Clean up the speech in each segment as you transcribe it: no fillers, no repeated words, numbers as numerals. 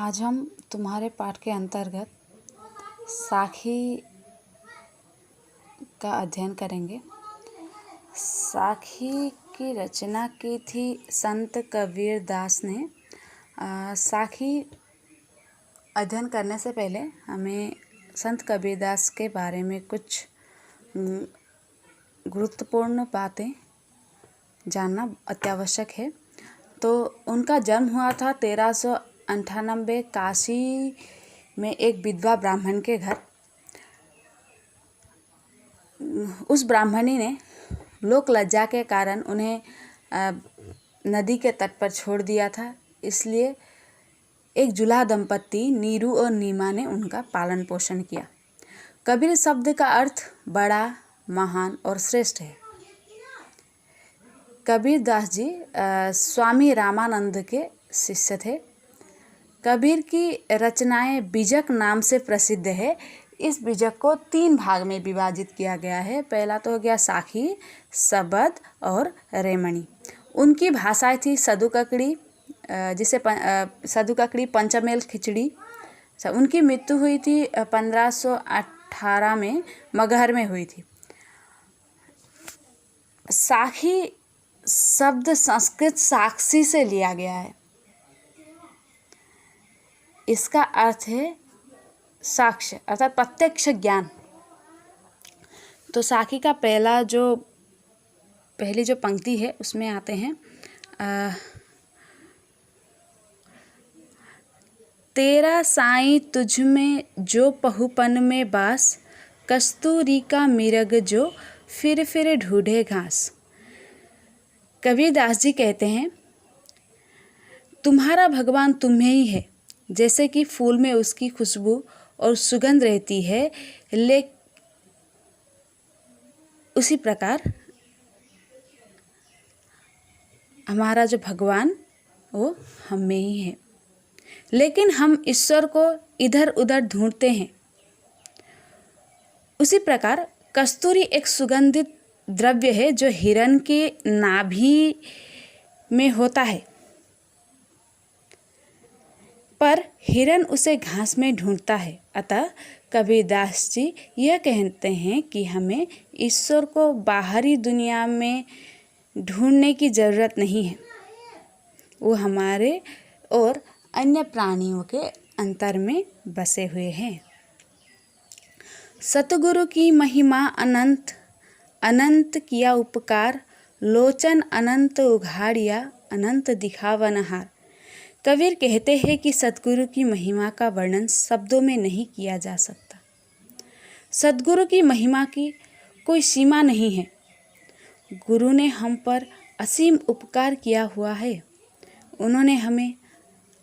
आज हम तुम्हारे पाठ के अंतर्गत साखी का अध्ययन करेंगे। साखी की रचना की थी संत कबीर दास ने। साखी अध्ययन करने से पहले हमें संत कबीर दास के बारे में कुछ गुरुत्वपूर्ण बातें जानना अत्यावश्यक है। तो उनका जन्म हुआ था 1398 काशी में एक विधवा ब्राह्मण के घर। उस ब्राह्मणी ने लोक लज्जा के कारण उन्हें नदी के तट पर छोड़ दिया था, इसलिए एक जुलाहा दंपत्ति नीरू और नीमा ने उनका पालन पोषण किया। कबीर शब्द का अर्थ बड़ा, महान और श्रेष्ठ है। कबीर दास जी स्वामी रामानंद के शिष्य थे। कबीर की रचनाएं बीजक नाम से प्रसिद्ध है। इस बीजक को 3 भाग में विभाजित किया गया है। पहला तो हो गया साखी, सबद और रेमणी। उनकी भाषाएं थी सदुककड़ी, जिसे सदुककड़ी, पंचमेल, खिचड़ी। उनकी मृत्यु हुई थी 1518 में मगहर में हुई थी। साखी शब्द संस्कृत साक्षी से लिया गया है। इसका अर्थ है साक्ष्य अर्थात प्रत्यक्ष ज्ञान। तो साखी का पहली जो पंक्ति है उसमें आते हैं तेरा साईं तुझ में जो पहुपन में बास, कस्तूरी का मिरग जो फिर ढूंढे घास। कबीर दास जी कहते हैं, तुम्हारा भगवान तुम्हें ही है। जैसे कि फूल में उसकी खुशबू और सुगंध रहती है, उसी प्रकार हमारा जो भगवान वो हम में ही है, लेकिन हम ईश्वर को इधर उधर ढूंढते हैं। उसी प्रकार कस्तूरी एक सुगंधित द्रव्य है जो हिरण के नाभि में होता है, पर हिरण उसे घास में ढूंढता है। अतः कबीर दास जी यह कहते हैं कि हमें ईश्वर को बाहरी दुनिया में ढूंढने की जरूरत नहीं है, वो हमारे और अन्य प्राणियों के अंतर में बसे हुए हैं। सतगुरु की महिमा अनंत, अनंत किया उपकार, लोचन अनंत उघाड़िया, अनंत दिखावनहार। कबीर कहते हैं कि सतगुरु की महिमा का वर्णन शब्दों में नहीं किया जा सकता। सतगुरु की महिमा की कोई सीमा नहीं है। गुरु ने हम पर असीम उपकार किया हुआ है। उन्होंने हमें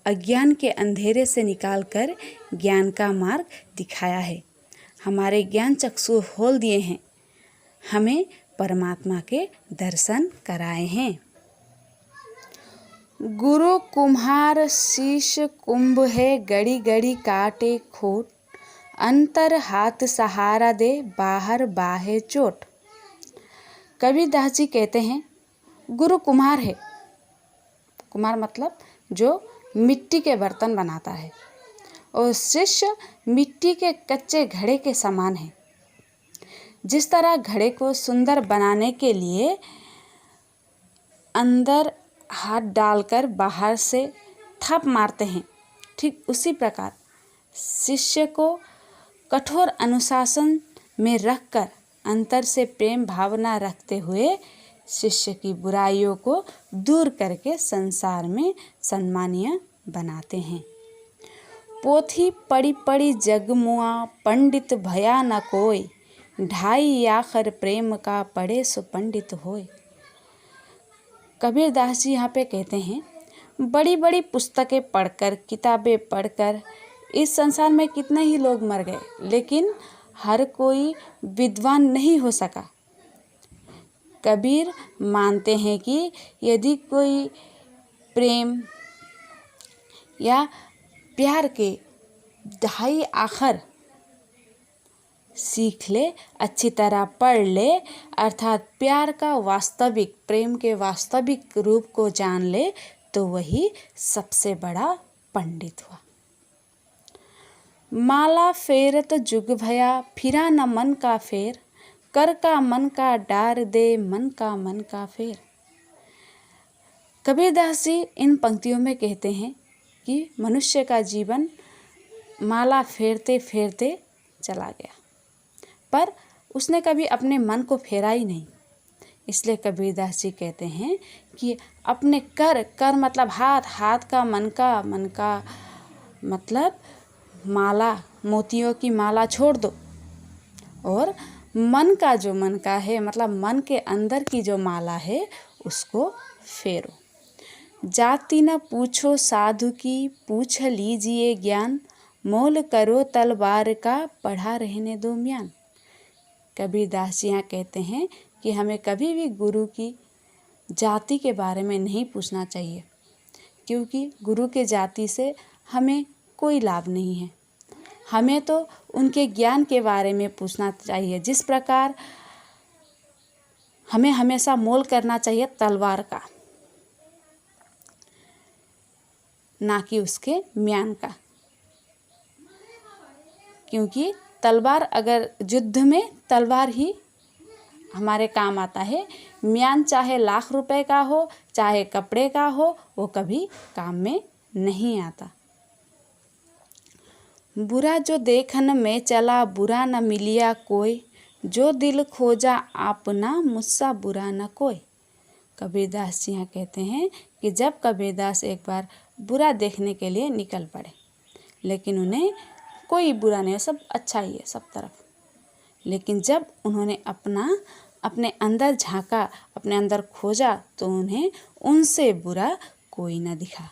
अज्ञान के अंधेरे से निकालकर ज्ञान का मार्ग दिखाया है, हमारे ज्ञान चक्षु खोल दिए हैं, हमें परमात्मा के दर्शन कराए हैं। गुरु कुम्हार शीश कुंभ है, गड़ी गड़ी काटे खोट, अंतर हाथ सहारा दे, बाहर बाहे चोट। कबीर दास जी कहते हैं, गुरु कुम्हार है। कुम्हार मतलब जो मिट्टी के बर्तन बनाता है, और शिष्य मिट्टी के कच्चे घड़े के समान है। जिस तरह घड़े को सुंदर बनाने के लिए अंदर हाथ डालकर बाहर से थप मारते हैं, ठीक उसी प्रकार शिष्य को कठोर अनुशासन में रखकर अंतर से प्रेम भावना रखते हुए शिष्य की बुराइयों को दूर करके संसार में सम्मानीय बनाते हैं। पोथी पड़ी पड़ी जगमुआ, पंडित भया न कोई, ढाई आखर प्रेम का पढ़े सो पंडित होय। कबीर दास जी यहाँ पे कहते हैं, बड़ी बड़ी पुस्तकें पढ़कर, किताबें पढ़कर इस संसार में कितने ही लोग मर गए, लेकिन हर कोई विद्वान नहीं हो सका। कबीर मानते हैं कि यदि कोई प्रेम या प्यार के 2.5 अक्षर सीख ले, अच्छी तरह पढ़ ले, अर्थात प्यार का वास्तविक, प्रेम के वास्तविक रूप को जान ले, तो वही सबसे बड़ा पंडित हुआ। माला फेरत जुग भया फिरा न मन का फेर, कर का मन का डार दे मन का फेर। कबीरदास जी इन पंक्तियों में कहते हैं कि मनुष्य का जीवन माला फेरते फेरते चला गया, पर उसने कभी अपने मन को फेरा ही नहीं। इसलिए कबीरदास जी कहते हैं कि अपने कर मतलब हाथ का, मन का मतलब माला, मोतियों की माला छोड़ दो, और मन का है मतलब मन के अंदर की जो माला है उसको फेरो। जाति न पूछो साधु की, पूछ लीजिए ज्ञान, मोल करो तलवार का, पढ़ा रहने दो म्यान। कबीरदास जी यहाँ कहते हैं कि हमें कभी भी गुरु की जाति के बारे में नहीं पूछना चाहिए, क्योंकि गुरु के जाति से हमें कोई लाभ नहीं है। हमें तो उनके ज्ञान के बारे में पूछना चाहिए। जिस प्रकार हमें हमेशा मोल करना चाहिए तलवार का, ना कि उसके म्यान का, क्योंकि तलवार अगर युद्ध में तलवार ही हमारे काम आता है, म्यान चाहे लाख रुपए का हो चाहे कपड़े का हो, वो कभी काम में नहीं आता। बुरा जो देखन में चला, बुरा न मिलिया कोई, जो दिल खोजा आपना, मुझसा बुरा न कोई। कबीरदास जी यहाँ कहते हैं कि जब कबीरदास एक बार बुरा देखने के लिए निकल पड़े, लेकिन उन्हें कोई बुरा नहीं है, सब अच्छा ही है सब तरफ। लेकिन जब उन्होंने अपने अंदर झांका, अपने अंदर खोजा, तो उन्हें उनसे बुरा कोई न दिखा।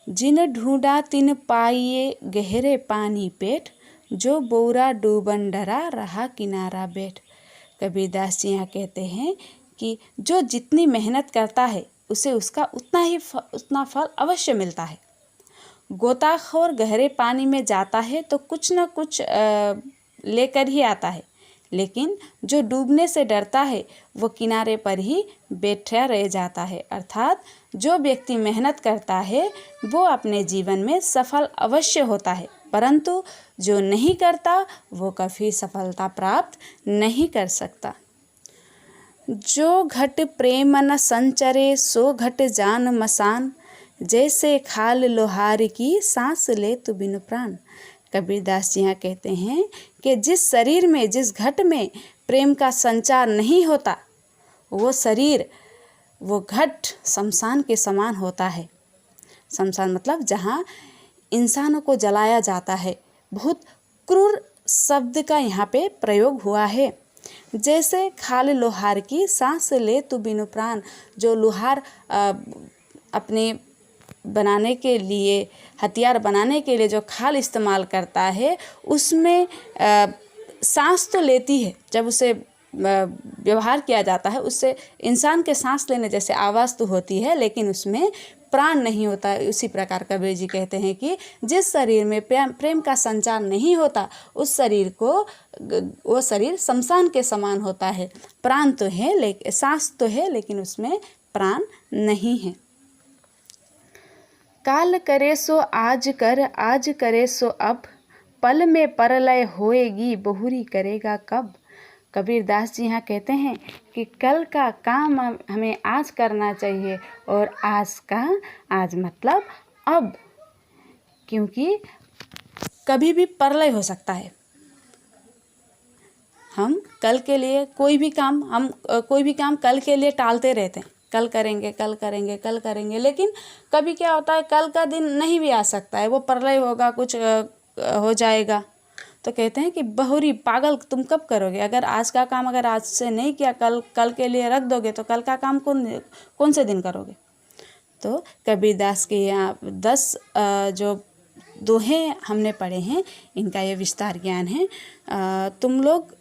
जिन ढूंढा तिन पाइए गहरे पानी पेट, जो बोरा डूबन डरा रहा किनारा बैठ। कबीरदास जी यहाँ कहते हैं कि जो जितनी मेहनत करता है उसे उसका उतना फल अवश्य मिलता है। गोताखोर गहरे पानी में जाता है तो कुछ न कुछ लेकर ही आता है, लेकिन जो डूबने से डरता है वो किनारे पर ही बैठा रह जाता है। अर्थात जो व्यक्ति मेहनत करता है वो अपने जीवन में सफल अवश्य होता है, परंतु जो नहीं करता वो कभी सफलता प्राप्त नहीं कर सकता। जो घट प्रेम न संचरे, सो घट जान मसान, जैसे खाल लोहार की, सांस ले तू बिनु प्राण। कबीरदास जी यहाँ कहते हैं कि जिस शरीर में, जिस घट में प्रेम का संचार नहीं होता, वो शरीर, वो घट शमशान के समान होता है। शमशान मतलब जहाँ इंसानों को जलाया जाता है। बहुत क्रूर शब्द का यहाँ पे प्रयोग हुआ है। जैसे खाल लोहार की, सांस ले तू बिनु प्राण। जो लोहार अपने बनाने के लिए, हथियार बनाने के लिए जो खाल इस्तेमाल करता है, उसमें सांस तो लेती है, जब उसे व्यवहार किया जाता है उससे इंसान के सांस लेने जैसे आवाज़ तो होती है, लेकिन उसमें प्राण नहीं होता है। उसी प्रकार कबीर जी कहते हैं कि जिस शरीर में प्रेम का संचार नहीं होता, उस शरीर को, वो शरीर शमशान के समान होता है। प्राण तो है, लेकिन सांस तो है, लेकिन उसमें प्राण नहीं है। काल करे सो आज कर, आज करे सो अब, पल में परलय होएगी, बहुरी करेगा कब। कबीरदास जी यहाँ कहते हैं कि कल का काम हमें आज करना चाहिए, और आज का, आज मतलब अब, क्योंकि कभी भी प्रलय हो सकता है। हम कल के लिए कोई भी काम कल के लिए टालते रहते हैं, कल करेंगे, लेकिन कभी क्या होता है, कल का दिन नहीं भी आ सकता है, वो प्रलय होगा, कुछ हो जाएगा। तो कहते हैं कि बहुरी पागल, तुम कब करोगे? अगर आज का काम अगर आज से नहीं किया, कल के लिए रख दोगे, तो कल का काम कौन से दिन करोगे? तो कबीरदास के यहाँ 10 जो दोहे हमने पढ़े हैं, इनका ये विस्तार ज्ञान है। तुम लोग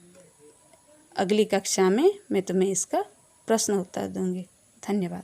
अगली कक्षा में मैं तुम्हें इसका प्रश्न उत्तर दूंगी। धन्यवाद।